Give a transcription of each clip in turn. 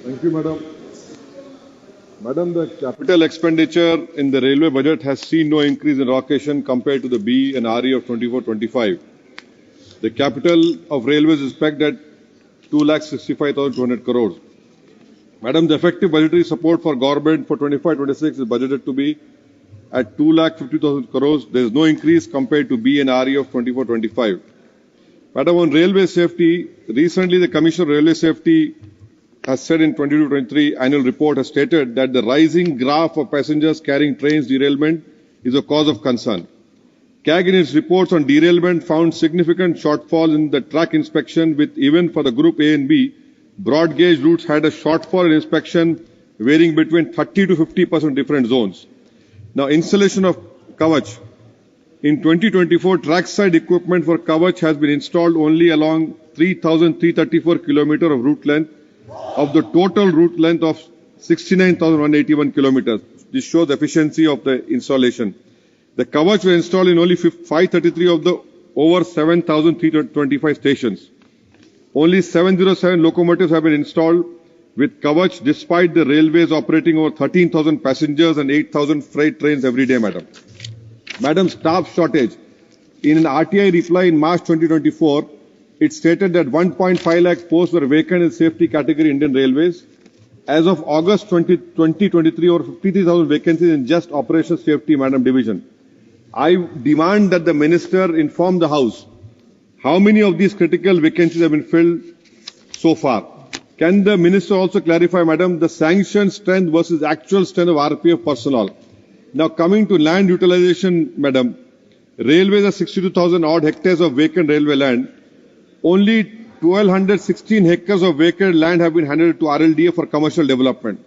Thank you, Madam. Madam, the capital expenditure in the railway budget has seen no increase in allocation compared to the B and RE of 24-25. The capital of railways is pegged at 2,65,200 crores. Madam, the effective budgetary support for government for 25-26 is budgeted to be at 2,50,000 crores. There is no increase compared to B and RE of 24-25. Madam, on railway safety, recently the Commissioner of Railway Safety has said in 22-23 annual report has stated that the rising graph of passengers carrying trains derailment is a cause of concern. CAG in its reports on derailment found significant shortfall in the track inspection, with even for the group A and B, broad gauge routes had a shortfall in inspection varying between 30 to 50% different zones. Now, installation of Kavach. In 2024, trackside equipment for Kavach has been installed only along 3,334 kilometers of route length of the total route length of 69,181 kilometers. This shows the efficiency of the installation. The Kavach were installed in only 533 of the over 7,325 stations. Only 707 locomotives have been installed with Kavach, despite the railways operating over 13,000 passengers and 8,000 freight trains every day, Madam. Madam, staff shortage. In an RTI reply in March 2024, it stated that 1.5 lakh posts were vacant in safety category Indian Railways. As of August 2023, over 53,000 vacancies in just operations safety, Madam, division. I demand that the Minister inform the House how many of these critical vacancies have been filled so far. Can the Minister also clarify, Madam, the sanctioned strength versus actual strength of RPF personnel? Now, coming to land utilization, Madam, railways have 62,000 odd hectares of vacant railway land. Only 1,216 hectares of vacant land have been handed to RLDA for commercial development.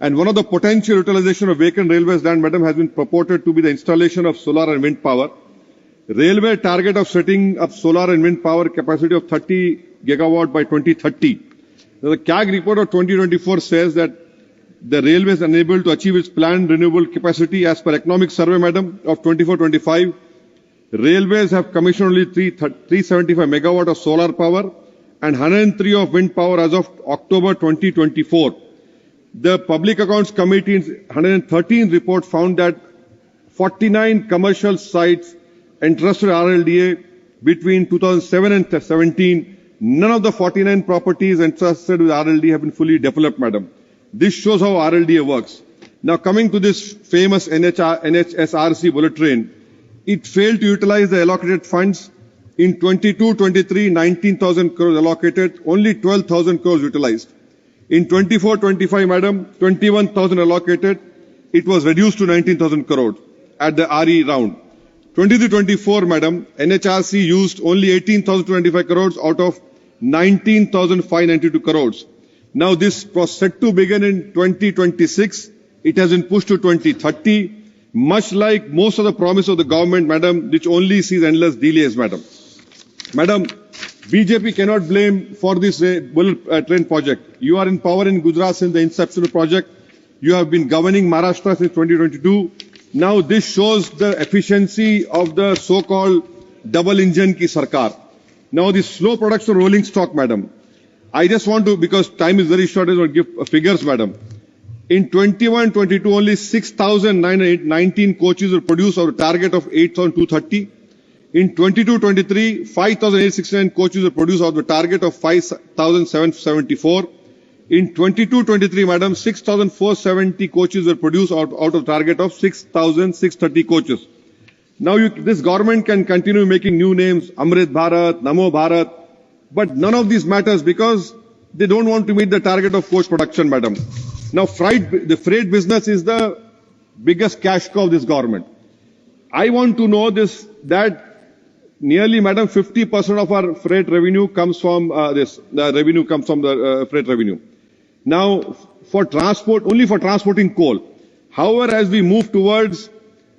And one of the potential utilization of vacant railways land, Madam, has been purported to be the installation of solar and wind power. Railway target of setting up solar and wind power capacity of 30 gigawatt by 2030. Now, the CAG report of 2024 says that the railway is unable to achieve its planned renewable capacity as per economic survey, Madam, of 24-25. Railways have commissioned only 375 megawatt of solar power and 103 of wind power as of October 2024. The Public Accounts Committee's 113 report found that 49 commercial sites entrusted RLDA between 2007 and 17, none of the 49 properties entrusted with RLDA have been fully developed, Madam. This shows how RLDA works. Now, coming to this famous NHSRC bullet train, it failed to utilize the allocated funds. In 22-23, 19,000 crores allocated, only 12,000 crores utilized. In 24-25, Madam, 21,000 allocated, it was reduced to 19,000 crores at the RE round. 23-24, Madam, NHRC used only 18,025 crores out of 19,592 crores. Now, this was set to begin in 2026. It has been pushed to 2030. Much like most of the promise of the government, Madam, which only sees endless delays, Madam. Madam, BJP cannot blame for this bullet train project. You are in power in Gujarat since the inception of the project. You have been governing Maharashtra since 2022. Now this shows the efficiency of the so-called double engine ki sarkar. Now the slow production rolling stock, Madam. I just want to, because time is very short, I want to give figures, Madam. In 21-22, only 6,919 coaches were produced out of a target of 8,230. In 22-23, 5,869 coaches were produced out of a target of 5,774. In 22-23, Madam, 6,470 coaches were produced out of a target of 6,630 coaches. Now, this government can continue making new names, Amrit Bharat, Namo Bharat, but none of these matters because they don't want to meet the target of coach production, Madam. Now, the freight business is the biggest cash cow of this government. I want to know this, that nearly, Madam, 50% of our freight revenue comes from the freight revenue. Now, for transport, only for transporting coal. However, as we move towards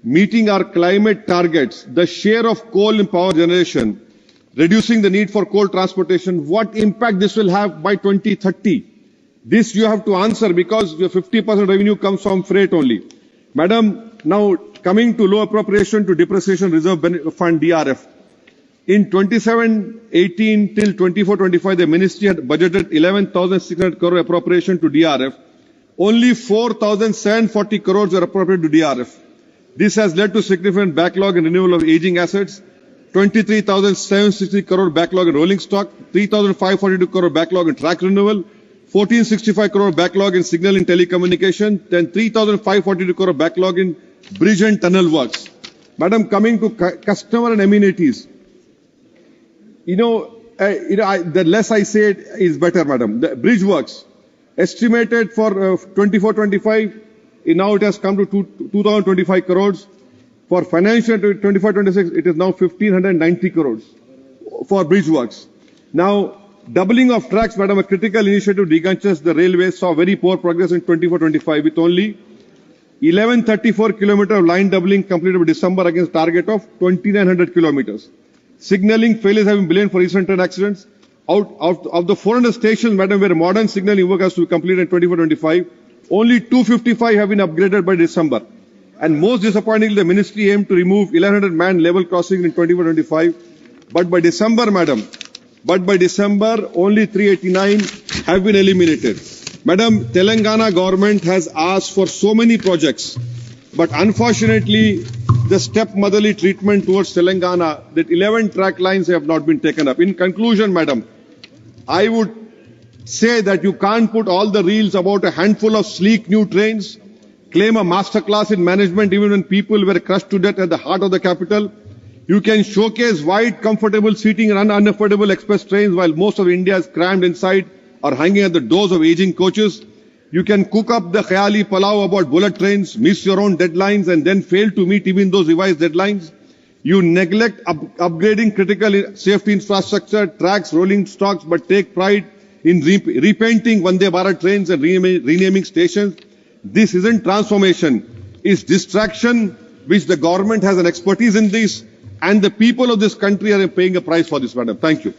meeting our climate targets, the share of coal in power generation, reducing the need for coal transportation, what impact this will have by 2030? This you have to answer because your 50% revenue comes from freight only. Madam, now coming to low appropriation to depreciation reserve fund DRF. In 27-18 till 24-25, the ministry had budgeted 11,600 crore appropriation to DRF. Only 4,740 crores were appropriated to DRF. This has led to significant backlog in renewal of aging assets, 23,760 crore backlog in rolling stock, 3,542 crore backlog in track renewal, 1,465 crore backlog in signal and telecommunication, then 3,542 crore backlog in bridge and tunnel works. Madam, coming to customer and amenities, the less I say it is better, madam. The bridge works estimated for 24-25, now it has come to 2,025 crores. For financial 25-26, it is now 1,590 crores for bridge works. Now, doubling of tracks, madam, a critical initiative decongestions the railways saw very poor progress in 24-25 with only 1134 kilometers of line doubling completed by December against target of 2,900 kilometers. Signaling failures have been blamed for recent train accidents. Out of the 400 stations, madam, where modern signaling work has to be completed in 24-25, only 255 have been upgraded by December. And most disappointingly, the ministry aimed to remove 1,100 man level crossings in 24-25. But by December, madam, only 389 have been eliminated. Madam, Telangana government has asked for so many projects, but unfortunately, the stepmotherly treatment towards Telangana, that 11 track lines have not been taken up. In conclusion, madam, I would say that you can't put all the reels about a handful of sleek new trains, claim a masterclass in management even when people were crushed to death at the heart of the capital. You can showcase wide, comfortable seating and unaffordable express trains while most of India is crammed inside or hanging at the doors of aging coaches. You can cook up the khayali palau about bullet trains, miss your own deadlines and then fail to meet even those revised deadlines. You neglect upgrading critical safety infrastructure, tracks, rolling stocks, but take pride in repainting Vande Bharat trains and renaming stations. This isn't transformation, it's distraction, which the government has an expertise in this, and the people of this country are paying a price for this, madam. Thank you.